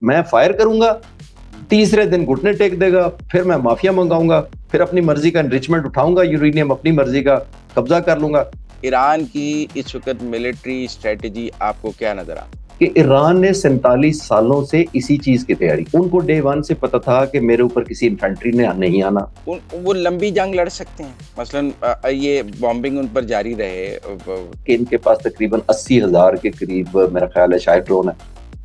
मैं फायर करूंगा, तीसरे दिन घुटने टेक देगा, फिर मैं माफिया मंगाऊंगा, फिर अपनी मर्जी का एनरिचमेंट उठाऊंगा, यूरेनियम अपनी मर्जी का कब्जा कर लूंगा। ईरान की इस वक्त मिलिट्री स्ट्रेटेजी आपको क्या नजर आता? कि ईरान ने 47 सालों से इसी चीज की तैयारी, उनको डे वन से पता था कि मेरे ऊपर किसी इन्फेंट्री ने नहीं आना। वो लंबी जंग लड़ सकते हैं, मसलन ये बॉम्बिंग उन पर जारी रहे। कि इनके पास तकरीबन 80,000 के करीब मेरा ख्याल है शायद ड्रोन है।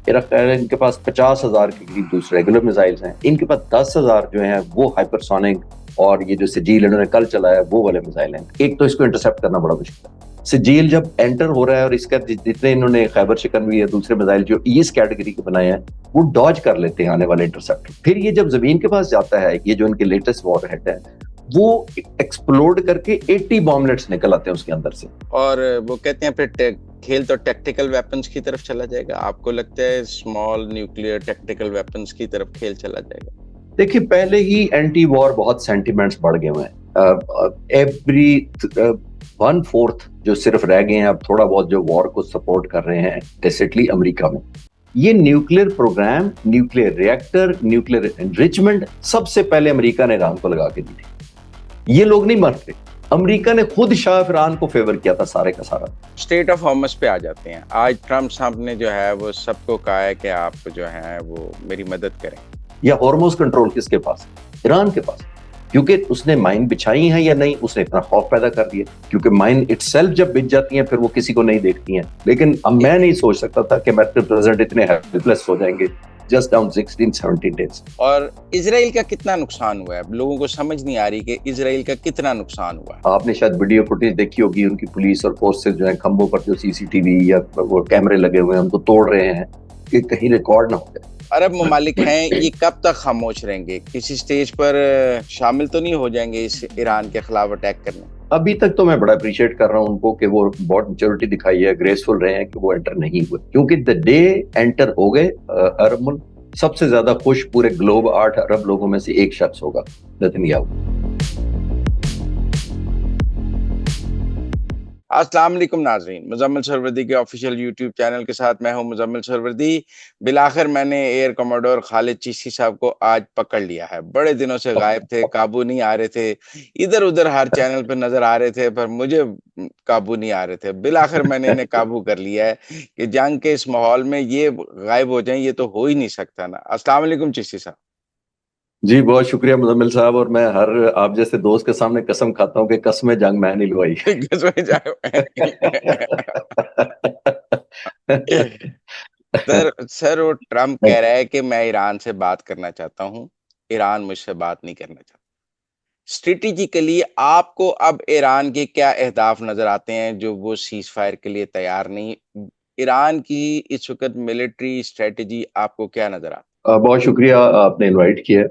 मेरा ख्याल है इनके पास 50,000 के करीब दूसरे रेगुलर मिसाइल्स हैं। इनके पास 10,000 जो हैं वो हाइपरसोनिक, और ये जो सजील इन्होंने कल चलाया वो वाले मिसाइल हैं। एक तो इसको इंटरसेप्ट करना बड़ा मुश्किल है। सजील जब एंटर हो रहा है और इसका जितने इन्होंने खैबर शिकनवी या दूसरे मिसाइल जो इस कैटेगरी के बनाए हैं वो डॉज कर लेते हैं आने वाले इंटरसेप्टर। फिर ये जब जमीन के पास जाता है, ये जो इनके लेटेस्ट वॉर हेड है, वो एक्सप्लोड करके 80 बॉम्बलेट्स निकल आते हैं उसके अंदर से। और वो कहते हैं फिर खेल तो टैक्टिकल वेपन्स की तरफ चला जाएगा। आपको लगता है स्मॉल न्यूक्लियर टैक्टिकल वेपन्स की तरफ खेल चला जाएगा? देखिए, पहले ही एंटी वॉर बहुत सेंटिमेंट्स बढ़ गए हुए हैं। एवरी 1/4 जो सिर्फ रह गए हैं अब थोड़ा बहुत जो वॉर को सपोर्ट कर रहे हैं डेसिडली अमेरिका में। ये nuclear programme, nuclear reactor, nuclear enrichment सबसे पहले अमेरिका ने ईरान को लगा के दी थी। ये लोग नहीं मरते, अमेरिका ने खुद शाह ईरान को फेवर किया था सारे का सारा। स्टेट ऑफ हॉर्मस पे आ जाते हैं। आज ट्रम्प साहब ने जो है वो सबको कहा है कि आप जो है वो मेरी मदद करें। या हॉर्मोज कंट्रोल किसके पास? ईरान के पास। क्योंकि उसने माइन बिछाई है या नहीं, उसने इतना खौफ पैदा कर दिया। क्योंकि माइन इटसेल्फ जब बिछ जाती हैं फिर वो किसी को नहीं देखती हैं। लेकिन अब मैं नहीं सोच सकता था कि अमेरिकन प्रेसिडेंट इतने हेल्पलेस हो जाएंगे जस्ट डाउन 16-17 डेज। और इजराइल का कितना नुकसान हुआ है? लोगों को समझ नहीं आ रही कि इजराइल का कितना नुकसान हुआ है। आपने शायद वीडियो फुटेज देखी होगी, उनकी पुलिस और फोर्सेस जो है खंभों पर जो सीसीटीवी या वो कैमरे लगे हुए हैं उनको तोड़ रहे हैं कि कहीं रिकॉर्ड ना हो जाए। अरब ममालिक हैं, ये कब तक खामोश रहेंगे? किसी स्टेज पर शामिल तो नहीं हो जाएंगे इस ईरान के खिलाफ अटैक करने? अभी तक तो मैं बड़ा अप्रिशिएट कर रहा हूं उनको कि वो बहुत मेच्योरिटी दिखाई है, ग्रेसफुल रहे हैं कि वो एंटर नहीं हुए। क्योंकि द डे एंटर हो गए अरब मुल्क, सबसे ज्यादा खुश पूरे ग्लोब 8 अरब लोगों में से एक शख्स होगा, नेतन्याहू। अस्सलाम वालेकुम नाज़रीन, मुज़म्मिल सरवरदी के ऑफिशियल यूट्यूब चैनल के साथ मैं हूं मुज़म्मिल सरवरदी। बिलाखिर मैंने एयर कमोडोर खालिद चिश्ती साहब को आज पकड़ लिया है। बड़े दिनों से गायब थे, काबू नहीं आ रहे थे, इधर-उधर हर चैनल पे नज़र आ रहे थे पर मुझे काबू नहीं आ रहे थे। बिलाखिर मैंने इन्हें काबू कर लिया है कि जंग के इस माहौल में ये गायब हो जाएँ, ये तो हो ही नहीं सकता ना। अस्सलाम वालेकुम चिश्ती साहब। जी बहुत शुक्रिया मुजम्मिल साहब, और मैं हर आप जैसे दोस्त के सामने कसम खाता हूँ कि कसमें जंग मैं नहीं लुभाई। कसमें सर वो ट्रम्प कह रहा है कि मैं ईरान से बात करना चाहता हूँ, ईरान मुझसे बात नहीं करना चाहता। स्ट्रेटेजिकली आपको अब ईरान के क्या अहदाफ नज़र आते हैं जो वो सीज़ फायर के लिए तैयार नहीं? ईरान की इस वक़्त मिलिट्री स्ट्रेटेजी आपको क्या नज़र आता है? बहुत शुक्रिया आपने इनवाइट किया।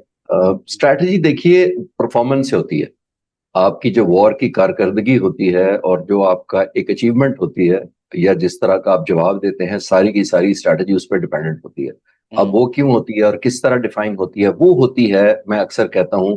स्ट्रैटेजी देखिए परफॉर्मेंस से होती है, आपकी जो वॉर की कारकर्दगी होती है और जो आपका एक अचीवमेंट होती है या जिस तरह का आप जवाब देते हैं, सारी की सारी स्ट्रैटेजी उस पर डिपेंडेंट होती है। अब वो क्यों होती है और किस तरह डिफाइन होती है? वो होती है, मैं अक्सर कहता हूं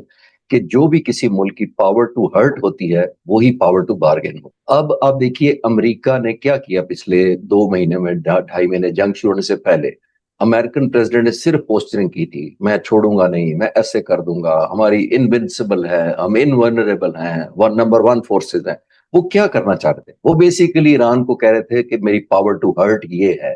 कि जो भी किसी मुल्क की पावर टू हर्ट होती है वो ही पावर टू बार्गेन हो। अब आप देखिए अमेरिका ने क्या किया पिछले 2 महीने में, 2.5 महीने जंग शुरू होने से पहले अमेरिकन प्रेसिडेंट ने सिर्फ पोस्टरिंग की थी, मैं छोड़ूंगा नहीं, मैं ऐसे कर दूंगा, हमारी इनविंसिबल है, हम इनवर्नरेबल हैं, नंबर 1 फोर्सेस हैं। वो क्या करना चाहते थे? वो बेसिकली ईरान को कह रहे थे कि मेरी पावर टू हर्ट ये है,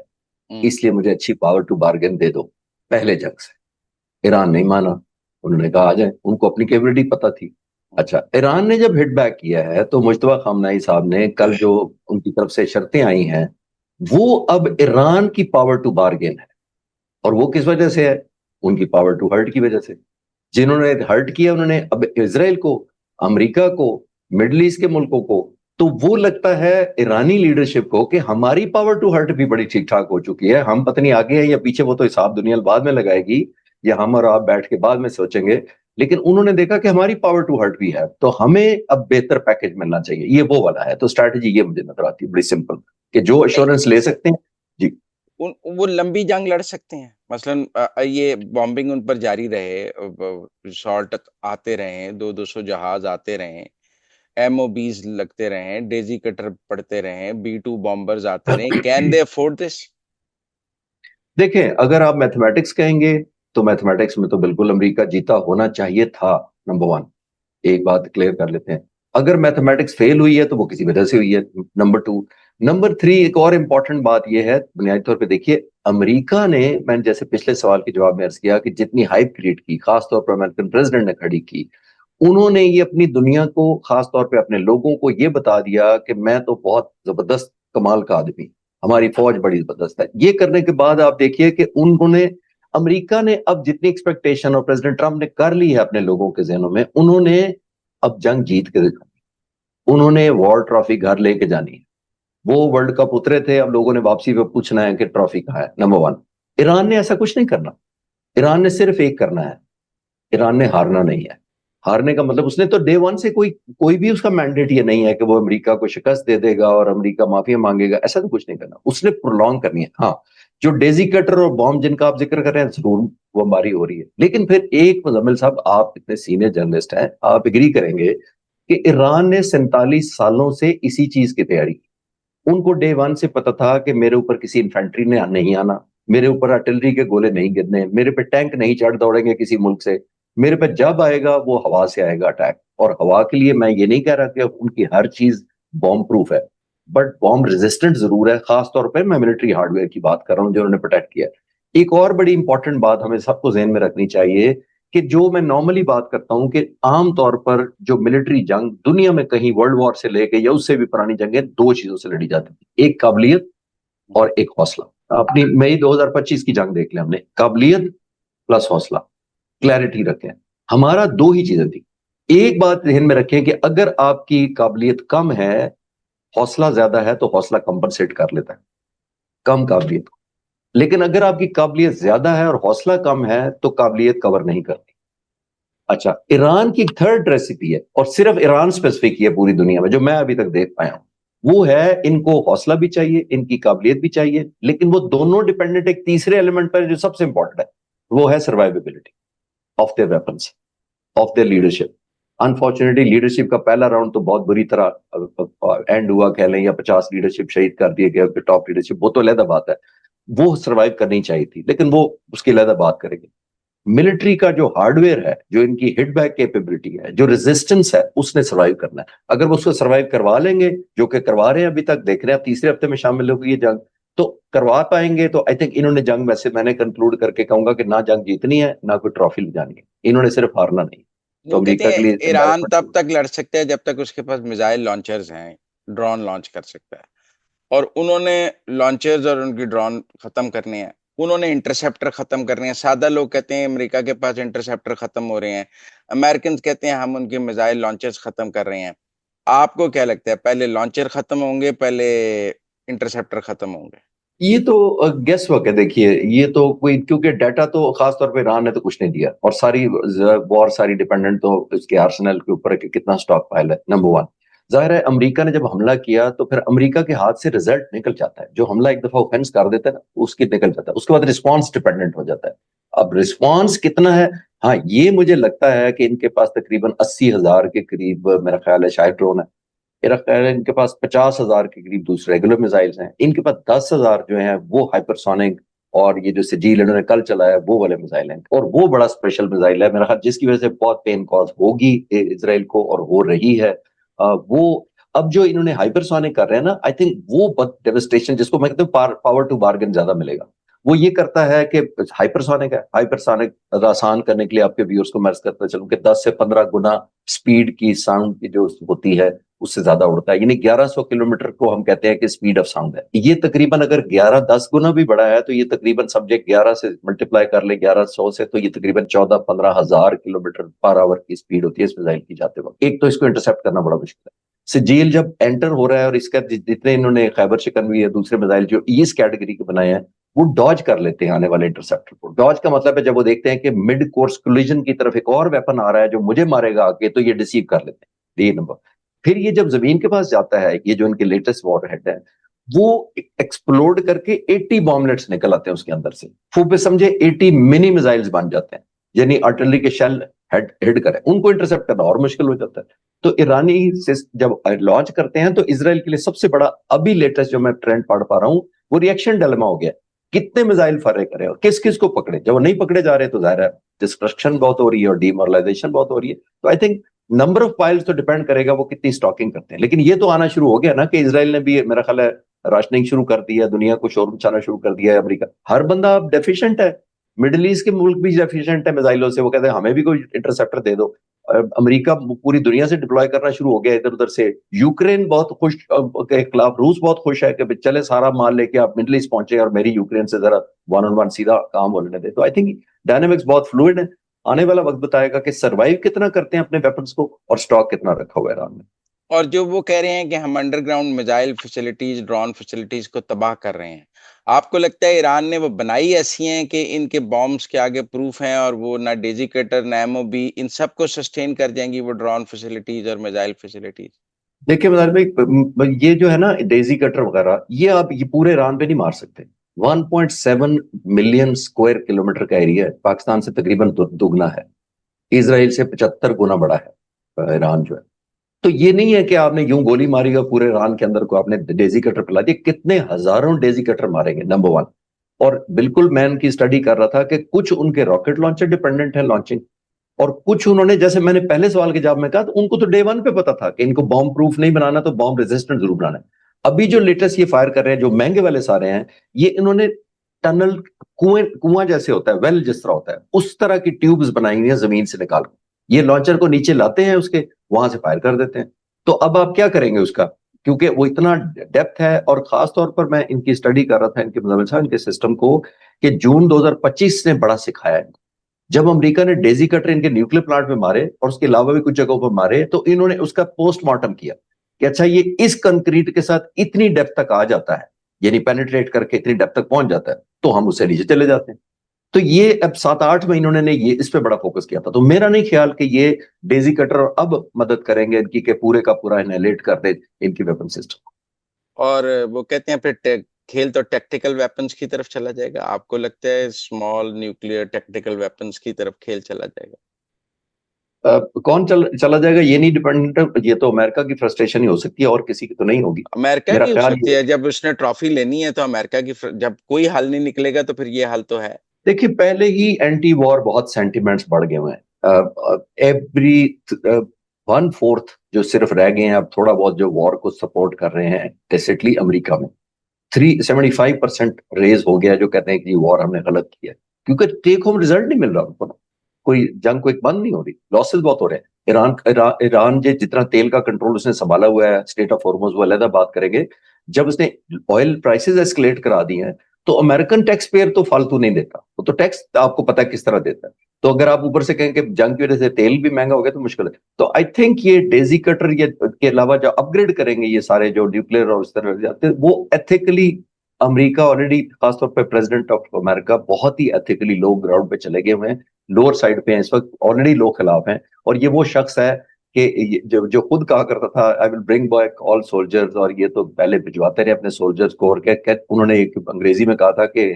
हुँ, इसलिए मुझे अच्छी पावर टू बार्गेन दे दो। पहले जंग से ईरान नहीं माना, उन्होंने कहा आ जाए, उनको अपनी कैपेबिलिटी पता थी। हुँ, अच्छा, ईरान ने जब हिट बैक किया है तो मुश्तबा खामनाई साहब ने कल जो उनकी तरफ से शर्तें आई हैं वो अब ईरान की पावर टू बार्गेन है। और वो किस वजह से है? उनकी पावर टू हर्ट की वजह से। जिन्होंने हर्ट किया उन्होंने अब इसराइल को, अमेरिका को, मिडल ईस्ट के मुल्कों को, तो वो लगता है ईरानी लीडरशिप को कि हमारी पावर टू हर्ट भी बड़ी ठीक ठाक हो चुकी है, हम पता नहीं आगे हैं या पीछे, वो तो हिसाब दुनिया बाद में लगाएगी या हम और आप बैठ के बाद में सोचेंगे। लेकिन उन्होंने देखा कि हमारी पावर टू हर्ट भी है तो हमें अब बेहतर पैकेज मिलना चाहिए, ये वो वाला है। तो स्ट्रैटेजी ये मुझे नजर आती है बड़ी सिंपल, कि जो नहीं, अश्योरेंस ले सकते हैं। जी। वो लंबी जंग लड़ सकते हैं। मसलन ये बॉम्बिंग उन पर जारी रहे, शॉर्ट आते रहें, 200-200 जहाज आते रहें, एमओबीज लगते रहें, डेज़ी कटर पड़ते रहें, बी 2 बॉम्बर्स आते रहें। Can they afford this? देखें, अगर आप मैथमेटिक्स कहेंगे तो मैथमेटिक्स में तो बिल्कुल अमेरिका जीता होना चाहिए था, नंबर वन। एक बात क्लियर कर लेते हैं। अगर मैथमेटिक्स फेल हुई है तो वो किसी वजह से हुई है, नंबर टू। नंबर थ्री, एक और इंपॉर्टेंट बात यह है, बुनियादी तौर पे देखिए, अमेरिका ने, मैंने जैसे पिछले सवाल के जवाब में अर्ज किया कि जितनी हाइप क्रिएट की, खासतौर पर अमेरिकन प्रेसिडेंट ने खड़ी की, उन्होंने ये अपनी दुनिया को, खासतौर पे अपने लोगों को ये बता दिया कि मैं तो बहुत जबरदस्त कमाल का आदमी, हमारी फौज बड़ी जबरदस्त है। ये करने के बाद आप देखिए कि उन्होंने, अमेरिका ने अब जितनी एक्सपेक्टेशन और प्रेसिडेंट ट्रंप ने कर ली है अपने लोगों के जहनों में, उन्होंने अब जंग जीत के दिखानी, उन्होंने वॉर ट्रॉफी घर लेके जानी है। वो वर्ल्ड कप उतरे थे, अब लोगों ने वापसी पे पूछना है कि ट्रॉफी कहाँ है, नंबर वन। ईरान ने ऐसा कुछ नहीं करना, ईरान ने सिर्फ एक करना है, ईरान ने हारना नहीं है। हारने का मतलब, उसने तो डे वन से कोई कोई भी उसका मैंडेट ये नहीं है कि वो अमेरिका को शिकस्त दे देगा और अमेरिका माफिया मांगेगा, ऐसा तो कुछ नहीं करना। उसने प्रोलॉन्ग करनी है। हाँ, जो डेजी कटर और बॉम्ब जिनका आप जिक्र कर रहे हैं, जरूर बमबारी हो रही है, लेकिन फिर एक, मुजम्मिल साहब, आप इतने सीनियर जर्नलिस्ट हैं, आप एग्री करेंगे कि ईरान ने 47 सालों से इसी चीज की तैयारी की। उनको डे वन से पता था कि मेरे ऊपर किसी इन्फेंट्री ने नहीं आना, मेरे ऊपर आर्टिलरी के गोले नहीं गिरने, मेरे पे टैंक नहीं चढ़ दौड़ेंगे किसी मुल्क से, मेरे पे जब आएगा वो हवा से आएगा अटैक। और हवा के लिए मैं ये नहीं कह रहा कि उनकी हर चीज बॉम्ब प्रूफ है, बट बॉम्ब रेजिस्टेंट जरूर है। खासतौर पर मैं मिलिट्री हार्डवेयर की बात कर रहा हूँ जो उन्होंने प्रोटेक्ट किया। एक और बड़ी इंपॉर्टेंट बात हमें सबको जहन में रखनी चाहिए कि जो मैं नॉर्मली बात करता हूं कि आमतौर पर जो मिलिट्री जंग दुनिया में कहीं वर्ल्ड वॉर से लेके या उससे भी पुरानी जंगें दो चीजों से लड़ी जाती थी, एक काबिलियत और एक हौसला। अपनी मई 2025 की जंग देख लें, हमने काबिलियत प्लस हौसला, क्लैरिटी रखें, हमारा दो ही चीजें थी। एक बात ध्यान में रखें कि अगर आपकी काबिलियत कम है, हौसला ज्यादा है, तो हौसला कंपनसेट कर लेता है कम काबिलियत को। लेकिन अगर आपकी काबिलियत ज्यादा है और हौसला कम है, तो काबिलियत कवर नहीं करती। अच्छा, ईरान की थर्ड रेसिपी है, और सिर्फ ईरान स्पेसिफिक ही है पूरी दुनिया में जो मैं अभी तक देख पाया हूं, वो है इनको हौसला भी चाहिए, इनकी काबिलियत भी चाहिए, लेकिन वो दोनों डिपेंडेंट एक तीसरे एलिमेंट पर जो सबसे इंपॉर्टेंट है, वो है survivability of their weapons, of their leadership. Unfortunately leadership का पहला राउंड तो बहुत बुरी तरह एंड हुआ कह लें, या 50 लीडरशिप शहीद कर दिए गए, टॉप लीडरशिप, वो तो अलग बात है, वो सर्वाइव करनी चाहिए थी, लेकिन वो उसकी अलग बात करेंगे। मिलिट्री का जो हार्डवेयर है, जो इनकी हिट बैक कैपेबिलिटी है, जो रेजिस्टेंस है, उसने सर्वाइव करना है। अगर वो उसको सर्वाइव करवा लेंगे, जो कि करवा रहे हैं, अभी तक देख रहे हैं, तीसरे हफ्ते में शामिल होगी ये जंग, तो करवा पाएंगे, तो आई थिंक इन्होंने जंग, वैसे मैंने कंक्लूड करके कहूंगा कि ना जंग जीतनी है ना कोई ट्रॉफी ले जानी है, इन्होंने सिर्फ हारना नहीं। तो वो कहते अमेरिका के हैं लिए ईरान एम्बैरसमेंट तब होगी। तक लड़ सकता है जब तक उसके पास मिसाइल लॉन्चर्स हैं, ड्रोन लॉन्च कर सकता है। और उन्होंने लॉन्चर्स और उनकी ड्रोन खत्म करने हैं, उन्होंने इंटरसेप्टर खत्म करने हैं। सादा लोग कहते हैं अमेरिका के पास इंटरसेप्टर खत्म हो रहे हैं, अमेरिकन कहते हैं हम उनके मिसाइल लॉन्चर्स खत्म कर रहे हैं। आपको क्या लगता है, पहले लॉन्चर खत्म होंगे, पहले इंटरसेप्टर खत्म होंगे? ये तो गेस वर्क है। देखिए, ये तो कोई, क्योंकि डाटा तो खासतौर पे ईरान ने तो कुछ नहीं दिया, और सारी वॉर सारी डिपेंडेंट तो इसके आर्सेनल के ऊपर है कि कितना स्टॉक पाइल है, नंबर वन। जाहिर है अमेरिका ने जब हमला किया तो फिर अमेरिका के हाथ से रिजल्ट निकल जाता है। जो हमला एक दफा ऑफेंस कर देता है ना, उसकी निकल जाता है, उसके बाद रिस्पॉन्स डिपेंडेंट हो जाता है। अब रिस्पॉन्स कितना है, हाँ, ये मुझे लगता है कि इनके पास तकरीबन 80,000 के करीब मेरा ख्याल है शायद ड्रोन है। मेरा ख्याल है इनके पास 50,000 के करीब दूसरे रेगुलर मिसाइल्स हैं। इनके पास 10,000 जो हैं वो हाइपरसोनिक, और ये जो सजील इन्होंने कल चलाया वो वाले मिसाइल हैं, और वो बड़ा स्पेशल मिसाइल है मेरा ख्याल, जिसकी वजह से बहुत पेन कॉज होगी इसराइल को, और हो रही है। वो अब जो इन्होंने हाइपरसोनिक कर रहे हैं ना, आई थिंक वो बहुत डेविस्टेशन, जिसको मैं कहता हूँ पावर टू बार्गेन ज्यादा मिलेगा। वो ये करता है कि हाइपरसोनिक है, हाइपरसोनिक आसान करने के लिए आपके व्यूअर्स को मैं करता चलूं कि 10 से 15 गुना स्पीड की साउंड की जो होती है उससे ज्यादा उड़ता है, यानी 1100 किलोमीटर को हम कहते हैं कि स्पीड ऑफ साउंड है। ये तकरीबन अगर 11-10 गुना भी बड़ा है, तो ये तकरीबन सब्जेक्ट 11 से मल्टीप्लाई कर ले 1100 से, तो ये तकरीबन 14-15 हजार किलोमीटर पर आवर की स्पीड होती है इस मिसाइल की जाते वक्त। एक तो इसको इंटरसेप्ट करना बड़ा मुश्किल है। सिजील जब एंटर हो रहा है, और इसका जितने इन्होंने खैबर शिकनवी या दूसरे मिसाइल जो इस कैटेगरी के बनाए हैं, वो डॉज कर लेते हैं आने वाले इंटरसेप्टर को। डॉज का मतलब है जब वो देखते हैं कि मिड कोर्स कोलिजन की तरफ एक और वेपन आ रहा है जो मुझे मारेगा आगे, तो ये डिसीव कर लेते हैं। ये नंबर। फिर ये जब जमीन के पास जाता है, ये जो इनके लेटेस्ट वॉर हेड है, वो एक्सप्लोड करके 80 बॉम्बलेट्स निकल आते हैं उसके अंदर से। खूब समझे 80 मिनी मिसाइल्स बन जाते हैं, यानी आर्टिलरी के शेल हेड हिट करें, उनको इंटरसेप्ट करना और मुश्किल हो जाता है। तो ईरानी जब लॉन्च करते हैं, तो इसराइल के लिए सबसे बड़ा अभी लेटेस्ट जो मैं ट्रेंड पढ़ पा रहा हूं, वो रिएक्शन डिलेमा हो गया। कितने मिसाइल फरे करें और किस किस को पकड़े। जब वो नहीं पकड़े जा रहे तो जाहिर है डिस्ट्रक्शन बहुत हो रही है और डीमोरलाइजेशन बहुत हो रही है। तो I think number of piles तो डिपेंड करेगा वो कितनी स्टॉकिंग करते हैं। लेकिन ये तो आना शुरू हो गया ना कि इसराइल ने भी मेरा ख्याल है राशनिंग शुरू कर दी है, दुनिया को शोर मचाना शुरू कर दिया है। अमेरिका हर बंदा अब डेफिशिएंट है, मिडिल ईस्ट के मुल्क भी डेफिशिएंट है मिसाइलों से। वो कहते हैं हमें भी कोई इंटरसेप्टर दे दो। अमेरिका पूरी दुनिया से डिप्लॉय करना शुरू हो गया इधर उधर से। यूक्रेन बहुत खुश के खिलाफ रूस बहुत खुश है कि चले सारा माल लेके आप मिडिल ईस्ट पहुंचे और मेरी यूक्रेन से जरा वन ऑन वन सीधा काम होने दे। तो आई थिंक डायनामिक्स बहुत फ्लूइड है। आने वाला वक्त बताएगा कि सरवाइव कितना करते हैं अपने वेपन्स को और स्टॉक कितना रखा हुआ है ईरान में। और जो वो कह रहे हैं कि हम underground missile facilities, drone facilities को तबाह कर रहे हैं, आपको लगता है ईरान ने वो बनाई ऐसी हैं कि इनके बॉम्ब्स के आगे प्रूफ हैं और वो ना डेजिकेटर ना एमओबी इन सबको सस्टेन कर जाएंगी वो ड्रोन फैसिलिटीज और मिसाइल फैसिलिटीज? देखिए मदार भाई, ये जो है ना डेजी कटर वगैरह, ये आप ये पूरे ईरान पे नहीं मार सकते। 1.7 मिलियन स्क्वायर किलोमीटर का एरिया है, पाकिस्तान से तकरीबन दुगना है, इसराइल से 75 गुना बड़ा है ईरान जो है। तो ये नहीं है कि आपने यूं गोली मारी और पूरे ईरान के अंदर को आपने डेजी कटर पिला दिए। कितने हजारों डेजी कटर मारेंगे, नंबर वन। और बिल्कुल मैं इनकी स्टडी कर रहा था कि कुछ उनके रॉकेट लॉन्चर डिपेंडेंट है लॉन्चिंग, और कुछ उन्होंने, जैसे मैंने पहले सवाल के जवाब में कहा, तो उनको तो डे वन पे पता था कि इनको बॉम्ब प्रूफ नहीं बनाना तो बॉम्ब रेजिस्टेंट जरूर बनाना है। अभी जो लेटेस्ट ये फायर कर रहे हैं जो महंगे वाले सारे हैं, ये इन्होंने टनल, कुआं जैसे होता है, वेल जिस तरह होता है उस तरह की ट्यूब्स बनाई हुई है जमीन से निकाल के। ये लॉन्चर को नीचे लाते हैं, उसके वहां से फायर कर देते हैं। तो अब आप क्या करेंगे उसका, क्योंकि वो इतना डेप्थ है। और खास तौर पर मैं इनकी स्टडी कर रहा था, इनके मतलब इनके सिस्टम को, कि जून 2025 ने बड़ा सिखाया है। जब अमेरिका ने डेजी कटर इनके न्यूक्लियर प्लांट में मारे और उसके अलावा भी कुछ जगहों पर मारे, तो इन्होंने उसका पोस्टमार्टम किया कि अच्छा ये इस कंक्रीट के साथ इतनी डेप्थ तक आ जाता है, यानी पेनिट्रेट करके इतनी डेप्थ तक पहुंच जाता है, तो हम उससे नीचे चले जाते हैं। तो ये अब 7-8 महीनों ने ये इस पे बड़ा फोकस किया था। तो मेरा नहीं ख्याल कि ये डेजी कटर अब मदद करेंगे इनकी कि पूरे का पूरा इनहेलेट कर दे इनकी वेपन सिस्टम। और वो कहते हैं फिर खेल तो टैक्टिकल वेपन्स की तरफ चला जाएगा। आपको लगता है स्मॉल न्यूक्लियर टैक्टिकल वेपन्स की तरफ खेल चला जाएगा? कौन चला जाएगा ये नहीं डिपेंडेंट, ये तो अमेरिका की फ्रस्ट्रेशन ही हो सकती है और किसी की तो नहीं होगी। अमेरिका मेरा की हो ख्याल सकती ये, है, जब उसने ट्रॉफी लेनी है तो अमेरिका की जब कोई हल नहीं निकलेगा तो फिर ये हल तो है। देखिए पहले ही एंटी वॉर बहुत सेंटिमेंट्स बढ़ गए हुए हैं। एवरी 1/4 जो सिर्फ रह गए हैं अब थोड़ा बहुत जो वॉर को सपोर्ट कर रहे हैं टेसिटली अमेरिका में, 375% रेज हो गया जो कहते हैं कि वॉर हमने गलत किया, क्योंकि टेक होम रिजल्ट नहीं मिल रहा उनको ना। कोई जंग कोई बंद नहीं हो रही, लॉसेस बहुत हो रहे हैं। ईरान जितना तेल का कंट्रोल उसने संभाला हुआ है, स्टेट ऑफ हॉर्मुज वो अलग बात करेंगे। जब उसने ऑयल प्राइसेस एस्केलेट करा दी हैं, तो अमेरिकन टैक्स पेयर तो फालतू नहीं देता, वो तो टैक्स आपको पता है किस तरह देता है। तो अगर आप ऊपर से कहें कि जंग की वजह से तेल भी महंगा हो गया तो मुश्किल है। तो आई थिंक ये डेजी कटर ये के अलावा जो अपग्रेड करेंगे ये सारे जो न्यूक्लियर और इस तरह जाते हैं वो एथिकली, अमेरिका ऑलरेडी खासतौर पर प्रेसिडेंट ऑफ अमेरिका बहुत ही एथिकली लो ग्राउंड पे चले गए हुए हैं, लोअर साइड पे हैं इस वक्त, ऑलरेडी लोग खिलाफ हैं। और ये वो शख्स है कि जो खुद कहा करता था I will bring back all soldiers, और ये तो पहले भिजवाते रहे अपने सोल्जर्स को। और क्या उन्होंने एक अंग्रेजी में कहा था कि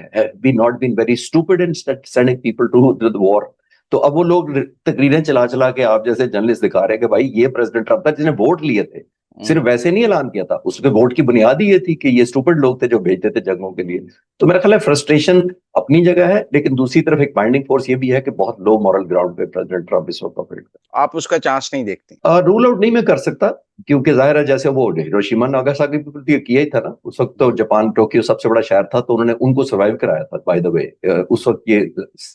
we not been very stupid in sending people to the war. तो अब वो लोग तकरीरें चला चला के आप जैसे जर्नलिस्ट दिखा रहे हैं कि भाई ये प्रेसिडेंट ट्रम्प था जिसने वोट लिए थे, सिर्फ वैसे नहीं ऐलान किया था, उसके वोट की बुनियाद ही ये थी कि ये स्टूपिड लोग थे जो भेजते थे जंगों के लिए। तो मेरा ख्याल है फ्रस्ट्रेशन अपनी जगह है, लेकिन दूसरी तरफ एक बाइंडिंग फोर्स ये भी है कि बहुत लो मॉरल ग्राउंड पे प्रेसिडेंट ट्रम्प इस वक्त ऑपरेट कर। आप उसका चांस नहीं देखते? रूल आउट नहीं मैं कर सकता, क्योंकि जाहिर है जैसे वो हिरोशिमा नागासाकी पे किया ही था ना, उस वक्त तो जापान टोक्यो सबसे बड़ा शहर था, तो उन्होंने उनको सर्वाइव कराया था। बाय द वे उस वक्त ये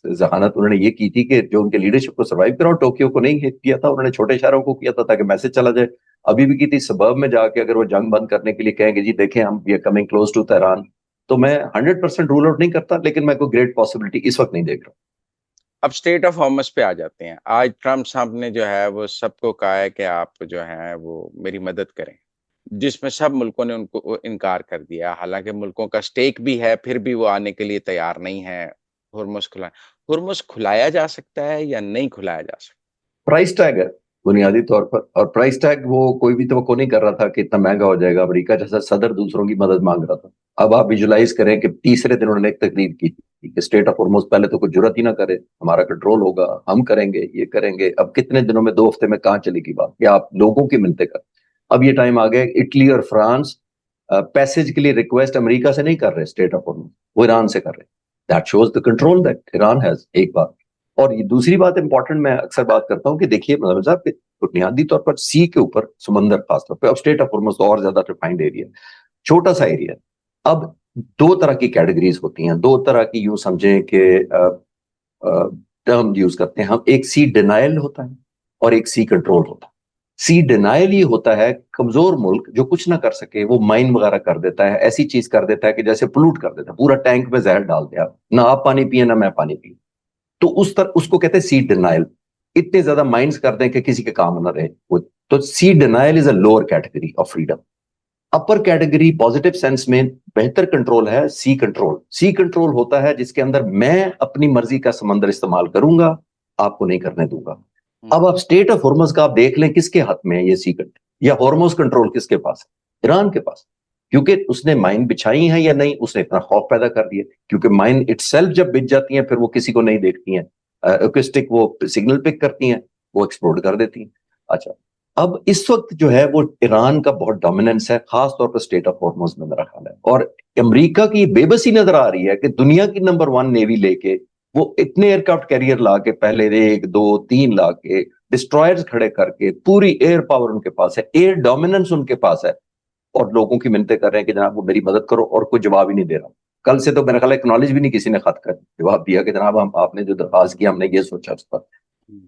जहानत उन्होंने ये की थी कि जो उनके लीडरशिप को सर्वाइव कराओ, टोक्यो को नहीं किया था उन्होंने, छोटे शहरों को किया था ताकि मैसेज चला जाए। अभी भी की थी सबर्ब में जाके अगर वो जंग बंद करने के लिए कहेंगे जी देखें हम we are coming close to Tehran. तो मैं 100% रूल आउट नहीं करता, लेकिन मैं कोई ग्रेट पॉसिबिलिटी इस वक्त नहीं देख रहा। अब स्टेट ऑफ हॉर्मस पे आ जाते हैं। आज ट्रम्प साहब ने जो है वो सबको कहा है कि आप जो है वो मेरी मदद करें, जिसमें सब मुल्कों ने उनको इनकार कर दिया। हालांकि मुल्कों का स्टेक भी है, फिर भी वो आने के लिए तैयार नहीं है। हुर्मुस खुलाया जा सकता है या नहीं खुलाया जा सकता? प्राइस टैग है बुनियादी तौर पर, और प्राइस टैग वो कोई भी तो नहीं कर रहा था कि इतना महंगा हो जाएगा। अमेरिका जैसा सदर दूसरों की मदद मांग रहा था। अब आप विजुलाइज करें कि तीसरे दिन उन्होंने एक तकरीर की थी कि स्टेट ऑफ हॉर्मुज पहले तो कोई जुर्रत ही ना करे, हमारा कंट्रोल होगा, हम करेंगे, ये करेंगे। अब कितने दिनों में, 2 हफ्ते में कहाँ चलेगी बात, या आप लोगों की मिलते कर। अब ये टाइम आ गया इटली और फ्रांस पैसेज के लिए रिक्वेस्ट अमेरिका से नहीं कर रहे स्टेट ऑफ हॉर्मस, वो ईरान से कर रहे हैं। That shows the control that Iran has, एक बात। और ये दूसरी बात इंपॉर्टेंट, मैं अक्सर बात करता हूँ कि देखिए मतलब साहब बुनियादी तौर पर सी के ऊपर समंदर, खासतौर पर अब स्टेट ऑफ हॉर्मस तो और ज्यादा रिफाइंड एरिया, छोटा सा एरिया। अब दो तरह की कैटेगरीज होती हैं, दो तरह की, यूं समझें कि टर्म यूज करते हैं हम, एक सी डिनायल होता है और एक सी कंट्रोल होता है। सी डिनायल ये होता है कमजोर मुल्क जो कुछ ना कर सके, वो माइन वगैरह कर देता है, ऐसी चीज कर देता है कि जैसे पोllute कर देता है, पूरा टैंक में जहर डाल दिया, ना आप पानी पिए ना मैं पानी पी, तो उस तरह उसको कहते हैं सी डिनायल। इतने ज्यादा माइंस कर दें कि किसी के काम ना रहे वो, तो see denial is a lower category of freedom. Upper category positive sense में बेहतर कंट्रोल है सी कंट्रोल। सी कंट्रोल होता है जिसके अंदर मैं अपनी मर्जी का समंदर इस्तेमाल करूंगा, आपको नहीं करने दूंगा। अब आप स्टेट ऑफ हॉर्मस का आप देख लें किसके हाथ में है ये सी कंट्रोल, या हॉर्मस कंट्रोल किसके पास है? ईरान के पास। क्योंकि उसने माइन बिछाई है या नहीं, उसने इतना खौफ पैदा कर दिया, क्योंकि माइन इटसेल्फ जब बिछ जाती हैं फिर वो किसी को नहीं देखती हैं, एक्विस्टिक वो सिग्नल पिक करती हैं, वो एक्सप्लोड कर देती हैं। अच्छा, अब इस वक्त जो है वो ईरान का बहुत डोमिनेंस है, खास तौर पर स्टेट ऑफ हॉर्मस में, मेरा ख्याल है। और अमेरिका की बेबसी नजर आ रही है कि दुनिया की नंबर 1 नेवी लेके वो इतने एयरक्राफ्ट कैरियर ला के, पहले 1 2 3 ला के, डिस्ट्रॉयर्स खड़े करके, पूरी एयर पावर उनके पास है, एयर डोमिनेंस उनके पास है, और लोगों की मिन्नतें कर रहे हैं कि जनाब वो मेरी मदद करो, और कोई जवाब ही नहीं दे रहा। कल से तो मेरा ख्याल एक्नॉलेज भी नहीं किसी ने खत कर जवाब दिया कि जनाब हम आपने जो दरखास्त किया हमने ये सोचा उस पर।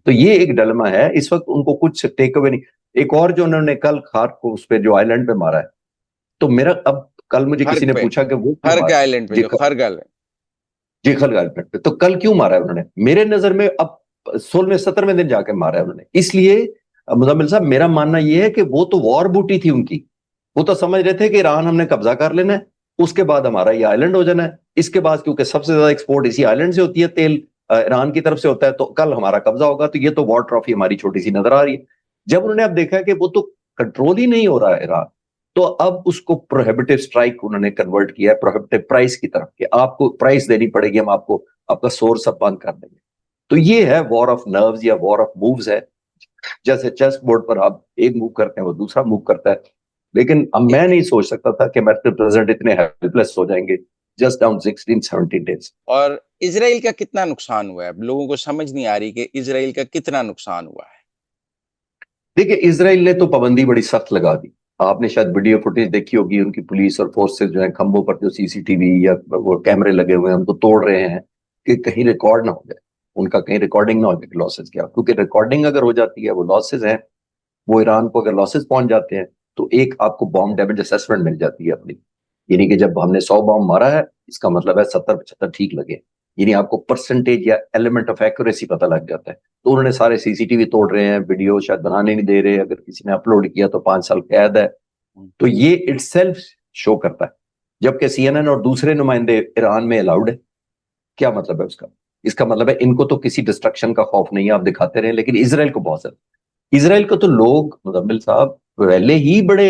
तो ये एक डिलेमा है इस वक्त, उनको कुछ टेक अवे नहीं। एक और जो उन्होंने कल खार को उस पे जो आइलैंड पे मारा है, तो मेरा अब कल मुझे किसी खर्ग ने पे, पूछा कि वो क्यों खर्ग मारा, आइलैंड पे, जी जो खर्ग आइलैंड। जी खल आइलैंड पे, तो कल क्यों मारा है उन्होंने? मेरे नजर में अब 16वें 17वें दिन जाके मारा है उन्होंने, इसलिए मुजम्मिल साहब मेरा मानना यह है कि वो तो वॉर बूटी थी उनकी, वो तो समझ रहे थे कि ईरान हमने कब्जा कर लेना है, उसके बाद हमारा ये आइलैंड हो जाना है, इसके बाद क्योंकि सबसे ज्यादा एक्सपोर्ट इसी आइलैंड से होती है, तेल ईरान की तरफ से होता है, तो कल हमारा कब्जा होगा, तो ये तो वॉर ट्रॉफी हमारी छोटी सी नजर आ रही है। जब उन्होंने अब देखा कि वो तो कंट्रोल ही नहीं हो रहा है ईरान, तो अब उसको प्रोहिबिटिव स्ट्राइक उन्होंने कन्वर्ट किया है प्रोहिबिटिव प्राइस की तरफ, कि आपको प्राइस देनी पड़ेगी, हम आपको आपका सोर्स सब बंद कर देंगे। तो ये है वॉर ऑफ नर्व्स या वॉर ऑफ मूव्स है। जैसे चेस बोर्ड पर आप एक मूव करते हैं वो दूसरा मूव करता है, लेकिन अब मैं नहीं सोच सकता था कि अमेरिकन प्रेसिडेंट इतने हेल्पलेस हो जाएंगे जस्ट डाउन 16-17 डेज। और इसराइल का कितना नुकसान हुआ है? अब लोगों को समझ नहीं आ रही कि इसराइल का कितना नुकसान हुआ है। देखिए, इसराइल ने तो पाबंदी बड़ी सख्त लगा दी। आपने शायद वीडियो फुटेज देखी होगी, उनकी पुलिस और फोर्सेस जो है खंभों पर जो सीसीटीवी या वो कैमरे लगे हुए हैं उनको तोड़ रहे हैं कि कहीं रिकॉर्ड ना हो जाए, उनका कहीं रिकॉर्डिंग ना हो जाए लॉसेस क्या, क्योंकि रिकॉर्डिंग अगर हो जाती है वो लॉसेस हैं, वो ईरान को अगर लॉसेस पहुंच जाते हैं तो एक आपको बॉम्ब डैमेज असेसमेंट मिल जाती है अपनी, यानी कि जब हमने 100 बॉम्ब मारा है इसका मतलब है 70-75 ठीक लगे, यानी आपको परसेंटेज या एलिमेंट ऑफ एक्यूरेसी पता लग जाता है। तो उन्होंने सारे सीसीटीवी तोड़ रहे हैं, वीडियो शायद बनाने नहीं दे रहे, अगर किसी ने अपलोड किया तो 5 साल कैद है। तो ये इटसेल्फ शो करता है, जबकि सीएनएन और दूसरे नुमाइंदे ईरान में अलाउड है। क्या मतलब है उसका? इसका मतलब है इनको तो किसी डिस्ट्रक्शन का खौफ नहीं है, आप दिखाते रहे, लेकिन इसराइल को बहुत ज्यादा। इसराइल को तो लोग, मुजम्मिल साहब, पहले ही बड़े